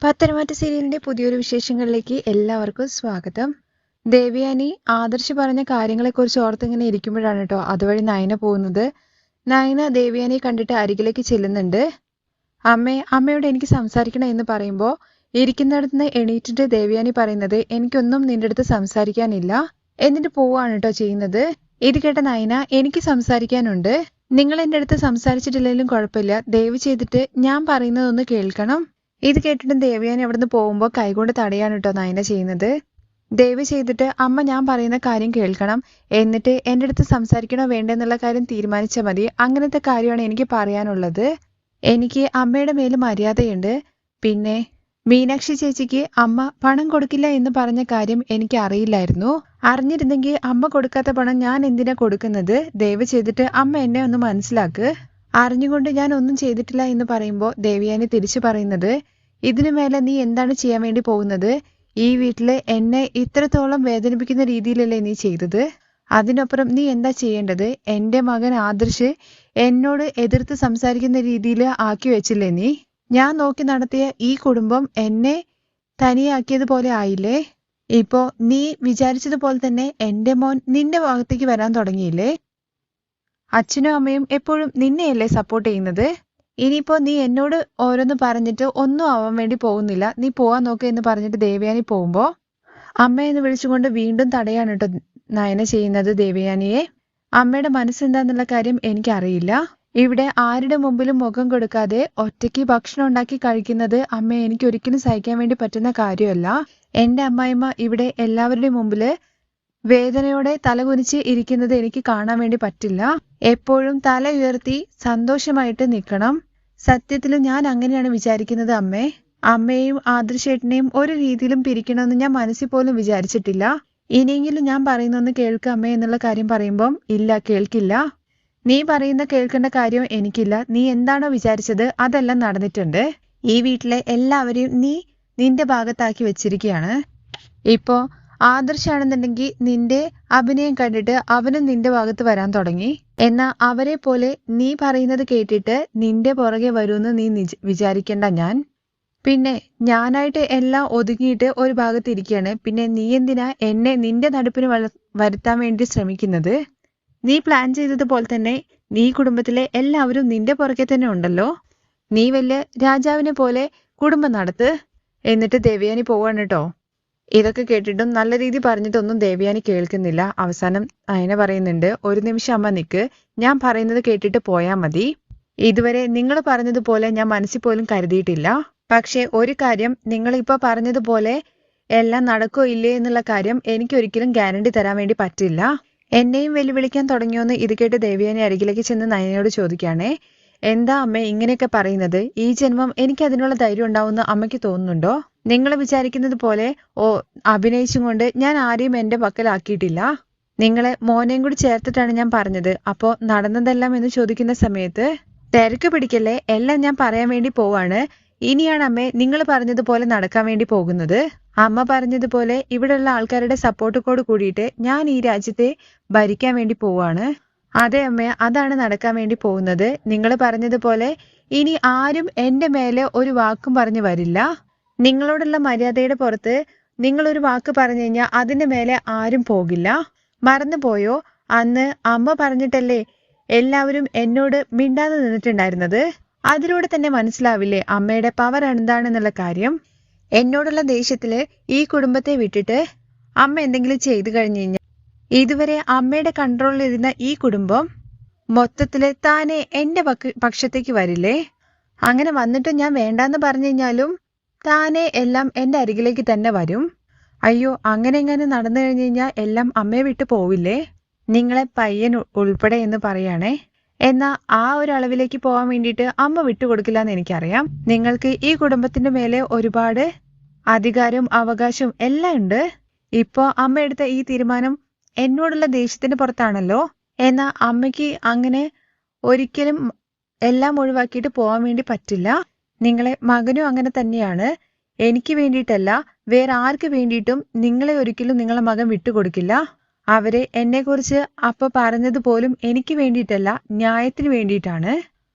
പത്തനംതിട്ട സീരിയലിന്റെ പുതിയൊരു വിശേഷങ്ങളിലേക്ക് എല്ലാവർക്കും സ്വാഗതം. ദേവയാനി ആദർശ് പറഞ്ഞ കാര്യങ്ങളെക്കുറിച്ച് ഓർത്തിങ്ങനെ ഇരിക്കുമ്പോഴാണ് കേട്ടോ അതുവഴി നയന പോകുന്നത്. നയന ദേവയാനിയെ കണ്ടിട്ട് അരികിലേക്ക് ചെല്ലുന്നുണ്ട്. അമ്മയോട് എനിക്ക് സംസാരിക്കണം എന്ന് പറയുമ്പോൾ ഇരിക്കുന്നിടത്ത് നിന്ന് എണീറ്റിട്ട് ദേവയാനി പറയുന്നത് എനിക്കൊന്നും നിന്റെ അടുത്ത് സംസാരിക്കാനില്ല എന്നിട്ട് പോവാണ് കേട്ടോ ചെയ്യുന്നത്. ഇത് കേട്ട നയന എനിക്ക് സംസാരിക്കാനുണ്ട്, നിങ്ങൾ എൻ്റെ അടുത്ത് സംസാരിച്ചിട്ടില്ലെങ്കിലും കുഴപ്പമില്ല, ദയവ് ചെയ്തിട്ട് ഞാൻ പറയുന്നതൊന്ന് കേൾക്കണം. ഇത് കേട്ടിട്ട് ദേവയാനി അവിടുന്ന് പോകുമ്പോൾ കൈകൊണ്ട് തടയാണ് കേട്ടോ നയന ചെയ്യുന്നത്. ദയവ് ചെയ്തിട്ട് അമ്മ ഞാൻ പറയുന്ന കാര്യം കേൾക്കണം, എന്നിട്ട് എൻ്റെ അടുത്ത് സംസാരിക്കണോ വേണ്ടെന്നുള്ള കാര്യം തീരുമാനിച്ചാൽ മതി. അങ്ങനത്തെ കാര്യമാണ് എനിക്ക് പറയാനുള്ളത്. എനിക്ക് അമ്മയുടെ മേൽ മര്യാദയുണ്ട്. പിന്നെ മീനാക്ഷി ചേച്ചിക്ക് അമ്മ പണം കൊടുക്കില്ല എന്ന് പറഞ്ഞ കാര്യം എനിക്ക് അറിയില്ലായിരുന്നു. അറിഞ്ഞിരുന്നെങ്കിൽ അമ്മ കൊടുക്കാത്ത പണം ഞാൻ എന്തിനാ കൊടുക്കുന്നത്? ദയവ് ചെയ്തിട്ട് അമ്മ എന്നെ ഒന്ന് മനസ്സിലാക്ക്. അറിഞ്ഞുകൊണ്ട് ഞാൻ ഒന്നും ചെയ്തിട്ടില്ല എന്ന് പറയുമ്പോൾ ദേവയാനി തിരിച്ചു പറയുന്നത്, ഇതിനു മേലെ നീ എന്താണ് ചെയ്യാൻ വേണ്ടി പോകുന്നത്? ഈ വീട്ടില് എന്നെ ഇത്രത്തോളം വേദനിപ്പിക്കുന്ന രീതിയിലല്ലേ നീ ചെയ്തത്? അതിനപ്പുറം നീ എന്താ ചെയ്യേണ്ടത്? എൻ്റെ മകൻ ആദർശ് എന്നോട് എതിർത്ത് സംസാരിക്കുന്ന രീതിയിൽ ആക്കി വെച്ചില്ലേ നീ? ഞാൻ നോക്കി നടത്തിയ ഈ കുടുംബം എന്നെ തനിയാക്കിയതുപോലെ ആയില്ലേ? ഇപ്പോ നീ വിചാരിച്ചതുപോലെ തന്നെ എൻ്റെ മോൻ നിന്റെ ഭാഗത്തേക്ക് വരാൻ തുടങ്ങിയില്ലേ? അച്ഛനും അമ്മയും എപ്പോഴും നിന്നെയല്ലേ സപ്പോർട്ട് ചെയ്യുന്നത്? ഇനിയിപ്പോ നീ എന്നോട് ഓരോന്ന് പറഞ്ഞിട്ട് ഒന്നും ആവാൻ വേണ്ടി പോകുന്നില്ല, നീ പോവാൻ നോക്ക് എന്ന് പറഞ്ഞിട്ട് ദേവയാനി പോകുമ്പോ അമ്മയെന്ന് വിളിച്ചുകൊണ്ട് വീണ്ടും തടയാണ് കേട്ടോ നയന ചെയ്യുന്നത് ദേവയാനിയെ. അമ്മയുടെ മനസ്സെന്താന്നുള്ള കാര്യം എനിക്കറിയില്ല. ഇവിടെ ആരുടെ മുമ്പിലും മുഖം കൊടുക്കാതെ ഒറ്റയ്ക്ക് ഭക്ഷണം ഉണ്ടാക്കി കഴിക്കുന്നത് അമ്മ എനിക്ക് ഒരിക്കലും സഹിക്കാൻ വേണ്ടി പറ്റുന്ന കാര്യമല്ല. എൻ്റെ അമ്മായിമ്മ ഇവിടെ എല്ലാവരുടെയും മുമ്പില് വേദനയോടെ തലകുനിച്ച് ഇരിക്കുന്നത് എനിക്ക് കാണാൻ വേണ്ടി പറ്റില്ല. എപ്പോഴും തല ഉയർത്തി സന്തോഷമായിട്ട് നിൽക്കണം. സത്യത്തിൽ ഞാൻ അങ്ങനെയാണ് വിചാരിക്കുന്നത് അമ്മേ. അമ്മയെയും ആദർശേട്ടനെയും ഒരു രീതിയിലും പിരിക്കണമെന്ന് ഞാൻ മനസ്സിൽ പോലും വിചാരിച്ചിട്ടില്ല. ഇനിയെങ്കിലും ഞാൻ പറയുന്നൊന്ന് കേൾക്ക അമ്മേ എന്നുള്ള കാര്യം പറയുമ്പം ഇല്ല, കേൾക്കില്ല. നീ പറയുന്ന കേൾക്കേണ്ട കാര്യം എനിക്കില്ല. നീ എന്താണോ വിചാരിച്ചത് അതെല്ലാം നടന്നിട്ടുണ്ട്. ഈ വീട്ടിലെ എല്ലാവരെയും നീ നിന്റെ ഭാഗത്താക്കി വെച്ചിരിക്കുകയാണ്. ഇപ്പോ ആദർശാണെന്നുണ്ടെങ്കിൽ നിന്റെ അഭിനയം കണ്ടിട്ട് അവനും നിന്റെ ഭാഗത്ത് വരാൻ തുടങ്ങി. എന്നാ അവരെ പോലെ നീ പറയുന്നത് കേട്ടിട്ട് നിന്റെ പുറകെ വരുമെന്ന് നീ വിചാരിക്കണ്ട. പിന്നെ ഞാനായിട്ട് എല്ലാം ഒതുങ്ങിയിട്ട് ഒരു ഭാഗത്ത് ഇരിക്കുകയാണ്. പിന്നെ നീ എന്തിനാ എന്നെ നിന്റെ നടുപ്പിന് വരുത്താൻ വേണ്ടി ശ്രമിക്കുന്നത്? നീ പ്ലാൻ ചെയ്തതുപോലെ തന്നെ നീ കുടുംബത്തിലെ എല്ലാവരും നിന്റെ പുറകെ തന്നെ ഉണ്ടല്ലോ. നീ വലിയ രാജാവിനെ പോലെ കുടുംബം നടത്ത്. എന്നിട്ട് ദേവയാനി പോവാണ് കേട്ടോ. ഇതൊക്കെ കേട്ടിട്ടും നല്ല രീതി പറഞ്ഞിട്ടൊന്നും ദേവയാനി കേൾക്കുന്നില്ല. അവസാനം നയന പറയുന്നുണ്ട്, ഒരു നിമിഷം അമ്മ നിക്ക്, ഞാൻ പറയുന്നത് കേട്ടിട്ട് പോയാൽ മതി. ഇതുവരെ നിങ്ങൾ പറഞ്ഞതുപോലെ ഞാൻ മനസ്സിൽ പോലും കരുതിയിട്ടില്ല. പക്ഷെ ഒരു കാര്യം, നിങ്ങളിപ്പോൾ പറഞ്ഞതുപോലെ എല്ലാം നടക്കോ ഇല്ലേ എന്നുള്ള കാര്യം എനിക്ക് ഒരിക്കലും ഗ്യാരണ്ടി തരാൻ വേണ്ടി പറ്റില്ല. എന്നെയും വെല്ലുവിളിക്കാൻ തുടങ്ങിയോന്ന് ഇത് കേട്ട് ദേവയാനി അരികിലേക്ക് ചെന്ന് നയനയോട് ചോദിക്കുകയാണേ, എന്താ അമ്മ ഇങ്ങനെയൊക്കെ പറയുന്നത്? ഈ ജന്മം എനിക്ക് അതിനുള്ള ധൈര്യം ഉണ്ടാവുമെന്ന് അമ്മയ്ക്ക് തോന്നുന്നുണ്ടോ? നിങ്ങൾ വിചാരിക്കുന്നത് പോലെ അഭിനയിച്ചും കൊണ്ട് ഞാൻ ആരെയും എൻ്റെ പക്കലാക്കിയിട്ടില്ല. നിങ്ങളെ മോനെയും കൂടി ചേർത്തിട്ടാണ് ഞാൻ പറഞ്ഞത്. അപ്പോൾ നടന്നതെല്ലാം എന്ന് ചോദിക്കുന്ന സമയത്ത് തിരക്ക് പിടിക്കല്ലേ, എല്ലാം ഞാൻ പറയാൻ വേണ്ടി പോവാണ്. ഇനിയാണ് അമ്മേ നിങ്ങൾ പറഞ്ഞതുപോലെ നടക്കാൻ വേണ്ടി പോകുന്നത്. അമ്മ പറഞ്ഞതുപോലെ ഇവിടെയുള്ള ആൾക്കാരുടെ സപ്പോർട്ടോട് കൂടിയിട്ട് ഞാൻ ഈ രാജ്യത്തെ ഭരിക്കാൻ വേണ്ടി പോവാണ്. അതെ അമ്മേ, അതാണ് നടക്കാൻ വേണ്ടി പോകുന്നത്. നിങ്ങൾ പറഞ്ഞതുപോലെ ഇനി ആരും എൻ്റെ മേലെ ഒരു വാക്കും പറഞ്ഞു വരില്ല. നിങ്ങളോടുള്ള മര്യാദയുടെ പുറത്ത് നിങ്ങളൊരു വാക്ക് പറഞ്ഞു കഴിഞ്ഞാൽ അതിൻ്റെ മേലെ ആരും പോകില്ല. മറന്നുപോയോ? അന്ന് അമ്മ പറഞ്ഞിട്ടല്ലേ എല്ലാവരും എന്നോട് മിണ്ടാതെ നിന്നിട്ടുണ്ടായിരുന്നത്? അതിലൂടെ തന്നെ മനസ്സിലാവില്ലേ അമ്മയുടെ പവർ എന്താണെന്നുള്ള കാര്യം? എന്നോടുള്ള ദേഷ്യത്തില് ഈ കുടുംബത്തെ വിട്ടിട്ട് അമ്മ എന്തെങ്കിലും ചെയ്തു കഴിഞ്ഞു കഴിഞ്ഞാൽ ഇതുവരെ അമ്മയുടെ കൺട്രോളിലിരുന്ന ഈ കുടുംബം മൊത്തത്തില് താനെ എൻ്റെ പക്ഷത്തേക്ക് വരില്ലേ? അങ്ങനെ വന്നിട്ട് ഞാൻ വേണ്ടാന്ന് പറഞ്ഞു കഴിഞ്ഞാലും താനെ എല്ലാം എൻ്റെ അരികിലേക്ക് തന്നെ വരും. അയ്യോ, അങ്ങനെ എങ്ങനെ നടന്നു കഴിഞ്ഞു കഴിഞ്ഞാൽ എല്ലാം അമ്മയെ വിട്ടു പോവില്ലേ? നിങ്ങളെ പയ്യൻ ഉൾപ്പെടെ എന്ന് പറയാണേ. എന്നാ ആ ഒരു അളവിലേക്ക് പോകാൻ വേണ്ടിയിട്ട് അമ്മ വിട്ടുകൊടുക്കില്ല എന്ന് എനിക്കറിയാം. നിങ്ങൾക്ക് ഈ കുടുംബത്തിന്റെ മേലെ ഒരുപാട് അധികാരവും അവകാശവും എല്ലാം ഉണ്ട്. ഇപ്പോ അമ്മ എടുത്ത ഈ തീരുമാനം എന്നോടുള്ള ദേഷ്യത്തിന്റെ പുറത്താണല്ലോ. എന്നാ അമ്മയ്ക്ക് അങ്ങനെ ഒരിക്കലും എല്ലാം ഒഴിവാക്കിയിട്ട് പോകാൻ വേണ്ടി പറ്റില്ല. നിങ്ങളെ മകനും അങ്ങനെ തന്നെയാണ്. എനിക്ക് വേണ്ടിയിട്ടല്ല, വേറെ ആർക്ക് വേണ്ടിയിട്ടും നിങ്ങളെ ഒരിക്കലും നിങ്ങളെ മകൻ വിട്ടുകൊടുക്കില്ല. അവരെ എന്നെക്കുറിച്ച് അപ്പ പറഞ്ഞത് പോലും എനിക്ക് വേണ്ടിയിട്ടല്ല, ന്യായത്തിന് വേണ്ടിയിട്ടാണ്.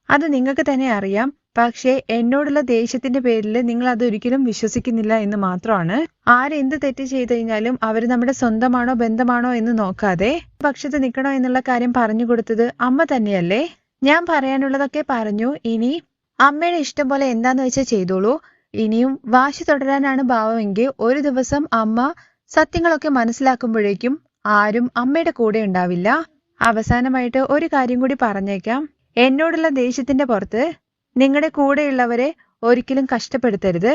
അത് നിങ്ങൾക്ക് തന്നെ അറിയാം. പക്ഷേ എന്നോടുള്ള ദേഷ്യത്തിന്റെ പേരിൽ നിങ്ങൾ അതൊരിക്കലും വിശ്വസിക്കുന്നില്ല എന്ന് മാത്രമാണ്. ആരെന്ത് തെറ്റ് ചെയ്തു കഴിഞ്ഞാലും അവര് നമ്മുടെ സ്വന്തമാണോ ബന്ധമാണോ എന്ന് നോക്കാതെ പക്ഷത്ത് നിൽക്കണോ എന്നുള്ള കാര്യം പറഞ്ഞു കൊടുത്തത് അമ്മ തന്നെയല്ലേ? ഞാൻ പറയാനുള്ളതൊക്കെ പറഞ്ഞു. ഇനി അമ്മയുടെ ഇഷ്ടം പോലെ എന്താന്ന് വെച്ചാൽ ചെയ്തോളൂ. ഇനിയും വാശി തുടരാനാണ് ഭാവമെങ്കിൽ ഒരു ദിവസം അമ്മ സത്യങ്ങളൊക്കെ മനസ്സിലാക്കുമ്പോഴേക്കും ആരും അമ്മയുടെ കൂടെ ഉണ്ടാവില്ല. അവസാനമായിട്ട് ഒരു കാര്യം കൂടി പറഞ്ഞേക്കാം. എന്നോടുള്ള ദേഷ്യത്തിന്റെ പുറത്ത് നിങ്ങളുടെ കൂടെയുള്ളവരെ ഒരിക്കലും കഷ്ടപ്പെടുത്തരുത്.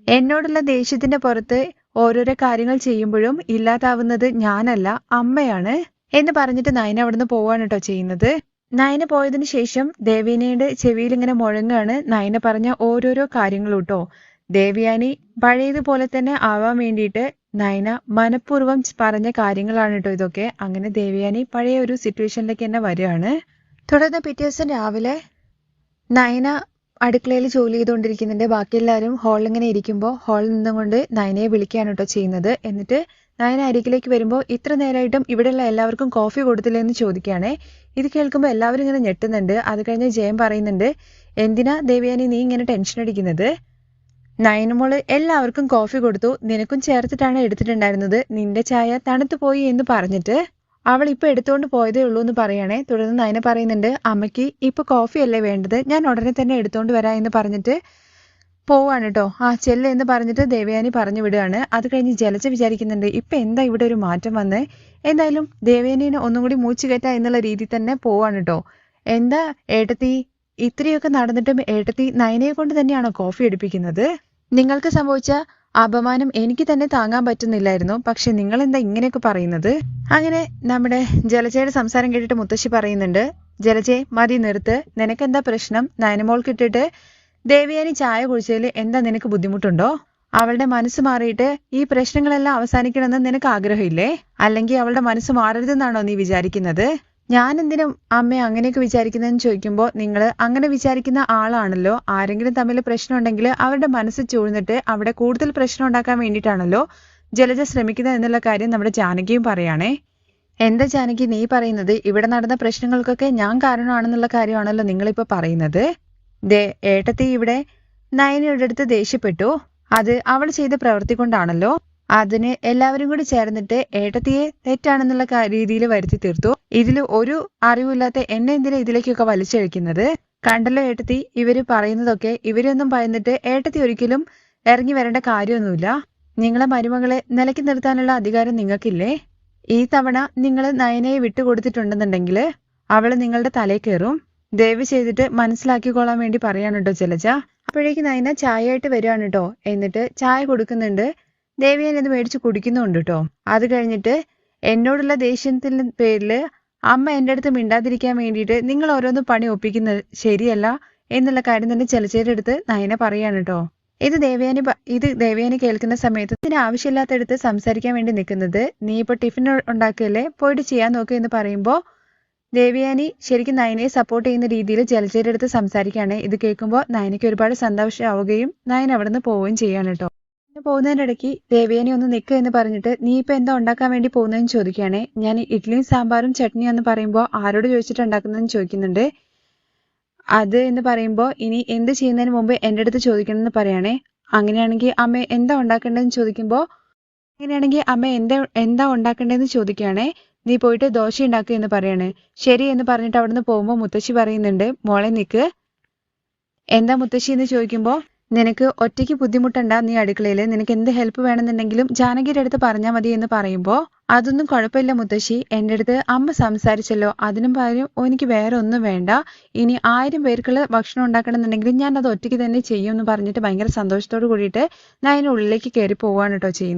എന്നോടുള്ള ദേഷ്യത്തിന്റെ പുറത്ത് ഓരോരോ കാര്യങ്ങൾ ചെയ്യുമ്പോഴും ഇല്ലാതാവുന്നത് ഞാനല്ല അമ്മയാണ് എന്ന് പറഞ്ഞിട്ട് നയന അവിടുന്ന് പോവാണ് കേട്ടോ ചെയ്യുന്നത്. നയന പോയതിനു ശേഷം ദേവയാനിയുടെ ചെവിയിൽ ഇങ്ങനെ മുഴങ്ങാണ് നയന പറഞ്ഞ ഓരോരോ കാര്യങ്ങളും കേട്ടോ. ദേവയാനി പഴയതുപോലെ തന്നെ ആവാൻ വേണ്ടിയിട്ട് നയന മനഃപൂർവ്വം പറഞ്ഞ കാര്യങ്ങളാണ് കേട്ടോ ഇതൊക്കെ. അങ്ങനെ ദേവയാനി പഴയ ഒരു സിറ്റുവേഷനിലേക്ക് തന്നെ വരികയാണ്. തുടർന്ന് പിറ്റേ ദിവസം രാവിലെ നയന അടുക്കളയിൽ ജോലി ചെയ്തുകൊണ്ടിരിക്കുന്നുണ്ട്. ബാക്കി എല്ലാവരും ഹാളിൽ ഇങ്ങനെ ഇരിക്കുമ്പോൾ ഹാളിൽ നിന്നുകൊണ്ട് നയനയെ വിളിക്കുകയാണ് കേട്ടോ ചെയ്യുന്നത്. എന്നിട്ട് നയന അരികിലേക്ക് വരുമ്പോൾ ഇത്ര നേരമായിട്ടും ഇവിടെയുള്ള എല്ലാവർക്കും കോഫി കൊടുത്തില്ലേ എന്ന് ചോദിക്കുകയാണേ. ഇത് കേൾക്കുമ്പോൾ എല്ലാവരും ഇങ്ങനെ ഞെട്ടുന്നുണ്ട്. അത് കഴിഞ്ഞ് ജയം പറയുന്നുണ്ട്, എന്തിനാ ദേവയാനി നീ ഇങ്ങനെ ടെൻഷൻ അടിക്കുന്നത്? നയനമോള് എല്ലാവർക്കും കോഫി കൊടുത്തു, നിനക്കും ചേർത്തിട്ടാണ് എടുത്തിട്ടുണ്ടായിരുന്നത്. നിന്റെ ചായ തണുത്തു പോയി എന്ന് പറഞ്ഞിട്ട് അവൾ ഇപ്പൊ എടുത്തുകൊണ്ട് പോയതേ ഉള്ളൂ എന്ന് പറയണേ. തുടർന്ന് നയന പറയുന്നുണ്ട്, അമ്മയ്ക്ക് ഇപ്പൊ കോഫി അല്ലേ വേണ്ടത്, ഞാൻ ഉടനെ തന്നെ എടുത്തോണ്ട് വരാം എന്ന് പറഞ്ഞിട്ട് പോവാണ് കേട്ടോ. ചെല്ല് എന്ന് പറഞ്ഞിട്ട് ദേവയാനി പറഞ്ഞു വിടുകയാണ്. അത് കഴിഞ്ഞ് ജലജ വിചാരിക്കുന്നുണ്ട്, ഇപ്പൊ എന്താ ഇവിടെ ഒരു മാറ്റം വന്നേ? എന്തായാലും ദേവയാനിനെ ഒന്നും കൂടി മൂച്ചു കയറ്റാ എന്നുള്ള രീതിയിൽ തന്നെ പോവാണ് കേട്ടോ. എന്താ ഏട്ടത്തി, ഇത്രയൊക്കെ നടന്നിട്ടും ഏട്ടത്തി നയനയെ കൊണ്ട് തന്നെയാണോ കോഫി എടുപ്പിക്കുന്നത്? നിങ്ങൾക്ക് സംഭവിച്ച അപമാനം എനിക്ക് തന്നെ താങ്ങാൻ പറ്റുന്നില്ലായിരുന്നു. പക്ഷെ നിങ്ങൾ എന്താ ഇങ്ങനെയൊക്കെ പറയുന്നത്? അങ്ങനെ നമ്മുടെ ജലജയുടെ സംസാരം കേട്ടിട്ട് മുത്തശ്ശി പറയുന്നുണ്ട്, ജലജയെ മതി നിർത്ത്, നിനക്കെന്താ പ്രശ്നം? നയനമോൾക്ക് ഇട്ടിട്ട് ദേവയാനി ചായ കുടിച്ചതിൽ എന്താ നിനക്ക് ബുദ്ധിമുട്ടുണ്ടോ? അവളുടെ മനസ്സ് മാറിയിട്ട് ഈ പ്രശ്നങ്ങളെല്ലാം അവസാനിക്കണമെന്ന് നിനക്ക് ആഗ്രഹമില്ലേ? അല്ലെങ്കിൽ അവളുടെ മനസ്സ് മാറരുതെന്നാണോ നീ വിചാരിക്കുന്നത്? ഞാൻ എന്തിനും അമ്മ അങ്ങനെയൊക്കെ വിചാരിക്കുന്നതെന്ന് ചോദിക്കുമ്പോൾ നിങ്ങൾ അങ്ങനെ വിചാരിക്കുന്ന ആളാണല്ലോ. ആരെങ്കിലും തമ്മിൽ പ്രശ്നം ഉണ്ടെങ്കിൽ അവരുടെ മനസ്സ് ചൂഴ്ന്നിട്ട് അവിടെ കൂടുതൽ പ്രശ്നം ഉണ്ടാക്കാൻ വേണ്ടിയിട്ടാണല്ലോ ജലജ ശ്രമിക്കുന്നത് എന്നുള്ള കാര്യം നമ്മുടെ ജാനകിയും പറയാണേ. എന്താ ജാനകി നീ പറയുന്നത്? ഇവിടെ നടന്ന പ്രശ്നങ്ങൾക്കൊക്കെ ഞാൻ കാരണമാണെന്നുള്ള കാര്യമാണല്ലോ നിങ്ങളിപ്പോൾ പറയുന്നത്. ഏട്ടത്തി ഇവിടെ നയനയുടെ അടുത്ത് ദേഷ്യപ്പെട്ടു, അത് അവൾ ചെയ്ത പ്രവൃത്തി കൊണ്ടാണല്ലോ. അതിന് എല്ലാവരും കൂടി ചേർന്നിട്ട് ഏട്ടത്തിയെ തെറ്റാണെന്നുള്ള രീതിയിൽ വരുത്തി തീർത്തു. ഇതിൽ ഒരു അറിവില്ലാത്ത എന്നെ എന്തിനാ ഇതിലേക്കൊക്കെ വലിച്ചഴിക്കുന്നത്? കണ്ടല്ലോ ഏട്ടത്തി, ഇവര് പറയുന്നതൊക്കെ. ഇവരൊന്നും പറയുന്നിട്ട് ഏട്ടത്തി ഒരിക്കലും ഇറങ്ങി വരേണ്ട കാര്യമൊന്നുമില്ല. നിങ്ങളെ മരുമകളെ നിലയ്ക്ക് നിർത്താനുള്ള അധികാരം നിങ്ങൾക്കില്ലേ? ഈ തവണ നിങ്ങൾ നയനയെ വിട്ടുകൊടുത്തിട്ടുണ്ടെന്നുണ്ടെങ്കിൽ അവള് നിങ്ങളുടെ തലയിൽ കയറും. ദയവ് ചെയ്തിട്ട് മനസ്സിലാക്കിക്കൊള്ളാൻ വേണ്ടി പറയാണ് കേട്ടോ ജലജ. അപ്പോഴേക്ക് നയന ചായ ആയിട്ട് വരികയാണ് കേട്ടോ. എന്നിട്ട് ചായ കൊടുക്കുന്നുണ്ട്. ദേവയാനി അത് മേടിച്ച് കുടിക്കുന്നുണ്ട് കേട്ടോ. അത് കഴിഞ്ഞിട്ട് എന്നോടുള്ള ദേഷ്യത്തിന്റെ പേരിൽ അമ്മ എൻ്റെ അടുത്ത് മിണ്ടാതിരിക്കാൻ വേണ്ടിയിട്ട് നിങ്ങൾ ഓരോന്നും പണി ഒപ്പിക്കുന്നത് ശരിയല്ല എന്നുള്ള കാര്യം തന്നെ ജലജയുടെ അടുത്ത് നയന പറയാണ് കേട്ടോ. ഇത് ദേവയാനി കേൾക്കുന്ന സമയത്ത് ഇതിന് ആവശ്യമില്ലാത്തടുത്ത് സംസാരിക്കാൻ വേണ്ടി നിൽക്കുന്നത്. നീ ഇപ്പൊ ടിഫിൻ ഉണ്ടാക്കുകയല്ലേ, പോയിട്ട് ചെയ്യാൻ നോക്കുക എന്ന് പറയുമ്പോൾ ദേവയാനി ശരിക്കും നയനയെ സപ്പോർട്ട് ചെയ്യുന്ന രീതിയിൽ ജലജയുടെ അടുത്ത് സംസാരിക്കുകയാണ്. ഇത് കേൾക്കുമ്പോൾ നയനയ്ക്ക് ഒരുപാട് സന്തോഷമാവുകയും നയന അവിടെ നിന്ന് പോവുകയും ചെയ്യാണ് കേട്ടോ. പോകുന്നതിൻ്റെ ഇടയ്ക്ക് ദേവയാനി ഒന്ന് നിൽക്കുക എന്ന് പറഞ്ഞിട്ട് നീ ഇപ്പൊ എന്താ ഉണ്ടാക്കാൻ വേണ്ടി പോകുന്നതെന്ന് ചോദിക്കുകയാണെ. ഞാൻ ഇഡ്ഡലിയും സാമ്പാറും ചട്നിയും എന്ന് പറയുമ്പോൾ ആരോട് ചോദിച്ചിട്ട് ഉണ്ടാക്കുന്നതെന്ന് ചോദിക്കുന്നുണ്ട്. അത് എന്ന് പറയുമ്പോൾ ഇനി എന്ത് ചെയ്യുന്നതിന് മുമ്പ് എൻ്റെ അടുത്ത് ചോദിക്കണം എന്ന് പറയുകയാണെ. അങ്ങനെയാണെങ്കിൽ അമ്മ എന്താ ഉണ്ടാക്കേണ്ടതെന്ന് ചോദിക്കുമ്പോൾ എന്താ ഉണ്ടാക്കേണ്ടതെന്ന് ചോദിക്കുകയാണെ. നീ പോയിട്ട് ദോശ ഉണ്ടാക്കുക എന്ന് പറയാണ്. ശരി എന്ന് പറഞ്ഞിട്ട് അവിടുന്ന് പോകുമ്പോൾ മുത്തശ്ശി പറയുന്നുണ്ട്, മോളെ നിൽക്ക്. എന്താ മുത്തശ്ശി എന്ന് ചോദിക്കുമ്പോൾ നിനക്ക് ഒറ്റയ്ക്ക് ബുദ്ധിമുട്ടണ്ട, നീ അടുക്കളയിൽ നിനക്ക് എന്ത് ഹെൽപ്പ് വേണമെന്നുണ്ടെങ്കിലും ജാനകിയുടെ അടുത്ത് പറഞ്ഞാൽ മതി എന്ന് പറയുമ്പോൾ അതൊന്നും കുഴപ്പമില്ല മുത്തശ്ശി, എൻ്റെ അടുത്ത് അമ്മ സംസാരിച്ചല്ലോ, അതിനും പകരം എനിക്ക് വേറെ ഒന്നും വേണ്ട. ഇനി 1000 പേർക്കുള്ള ഭക്ഷണം ഉണ്ടാക്കണമെന്നുണ്ടെങ്കിൽ ഞാൻ അത് ഒറ്റയ്ക്ക് തന്നെ ചെയ്യും എന്ന് പറഞ്ഞിട്ട് ഭയങ്കര സന്തോഷത്തോട് കൂടിയിട്ട് നയന ഉള്ളിലേക്ക് കയറി പോവാണ് കേട്ടോ ചെയ്യുന്നത്.